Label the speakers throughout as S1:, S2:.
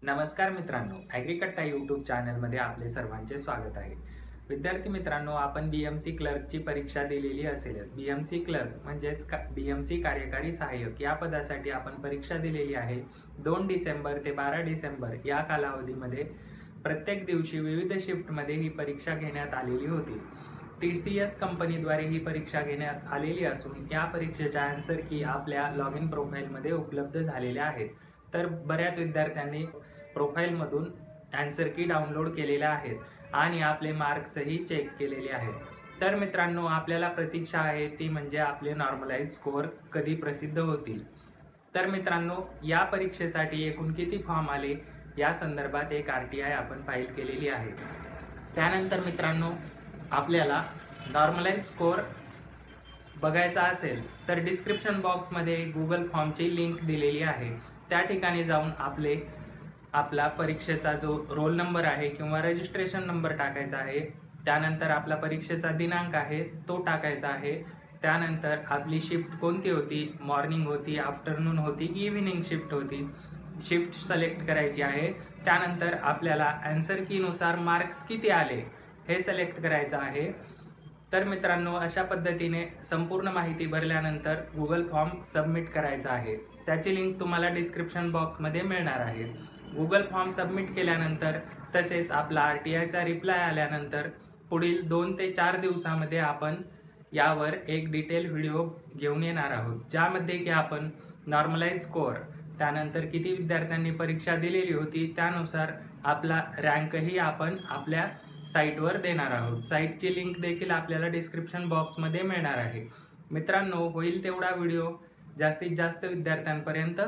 S1: नमस्कार मित्रांनो, ॲग्रीकट्टा यूट्यूब चॅनलमध्ये आपले सर्वांचे स्वागत आहे। विद्यार्थी मित्रांनो, आपण बीएमसी क्लर्कची परीक्षा दिलेली असेल। बीएमसी क्लर्क म्हणजेच बीएमसी कार्यकारी सहाय्यक या पदासाठी आपण परीक्षा दिलेली आहे। 2 डिसेंबर ते 12 डिसेंबर या कालावधीमध्ये प्रत्येक दिवशी विविध शिफ्टमध्ये ही परीक्षा घेण्यात आलेली होती। TCS कंपनीद्वारे ही परीक्षा घेण्यात आलेली असून या परीक्षेच्या आन्सर की आपल्या लॉग इन प्रोफाइलमध्ये उपलब्ध झालेल्या आहेत। तर बऱ्याच विद्यार्थ्यांनी प्रोफाइलमधून आन्सर की डाउनलोड केलेल्या आहेत आणि आपले मार्क्सही चेक केलेले आहेत। तर मित्रांनो, आपल्याला प्रतीक्षा आहे ती म्हणजे आपले नॉर्मलाइज स्कोअर कधी प्रसिद्ध होतील। तर मित्रांनो, या परीक्षेसाठी एकूण किती फॉर्म आले या संदर्भात एक RTI आपण फाईल केलेली आहे। त्यानंतर मित्रांनो, आपल्याला नॉर्मलाइज स्कोअर बघायचा असेल तर डिस्क्रिप्शन बॉक्समध्ये गुगल फॉर्मची लिंक दिलेली आहे। त्या ठिकाणी जाऊन आपला परीक्षेचा जो रोल नंबर आहे किंवा रजिस्ट्रेशन नंबर टाकायचा आहे। त्यानंतर आपला परीक्षेचा दिनांक आहे तो टाकायचा आहे। त्यानंतर आपली शिफ्ट कोणती होती, मॉर्निंग होती, आफ्टरनून होती, इव्हिनिंग शिफ्ट होती, शिफ्ट सिलेक्ट करायची आहे। त्यानंतर आपल्याला आन्सर कीनुसार मार्क्स किती आले हे सिलेक्ट करायचं आहे। तर मित्रांनो, अशा पद्धतीने संपूर्ण माहिती भरल्यानंतर गुगल फॉर्म सबमिट करायचा आहे। त्याची लिंक तुम्हाला डिस्क्रिप्शन बॉक्समध्ये मिळणार आहे। गुगल फॉर्म सबमिट केल्यानंतर तसेच आपला RTIचा रिप्लाय आल्यानंतर पुढील 2 ते 4 दिवसामध्ये आपण यावर एक डिटेल व्हिडिओ घेऊन येणार आहोत, ज्यामध्ये की आपण नॉर्मलाइज स्कोअर, त्यानंतर किती विद्यार्थ्यांनी परीक्षा दिलेली होती त्यानुसार आपला रँकही आपण आपल्या साईटवर देणार आहोत। साईटची लिंक देखील आपल्याला डिस्क्रिप्शन बॉक्समध्ये मिळणार आहे। मित्रांनो, होईल तेवढा व्हिडिओ जास्तीत जास्त विद्यार्थ्यांपर्यंत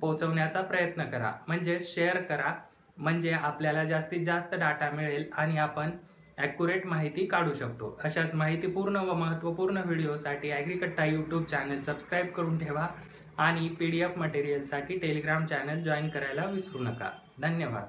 S1: पोहोचवण्याचा प्रयत्न करा, म्हणजे शेअर करा, म्हणजे आपल्याला जास्तीत जास्त डाटा मिळेल आणि आपण ॲक्युरेट माहिती काढू शकतो। अशाच माहितीपूर्ण व महत्त्वपूर्ण व्हिडिओसाठी ॲग्रीकट्टा यूट्यूब चॅनल सबस्क्राईब करून ठेवा आणि PDF मटेरियलसाठी टेलिग्राम चॅनल जॉईन करायला विसरू नका। धन्यवाद।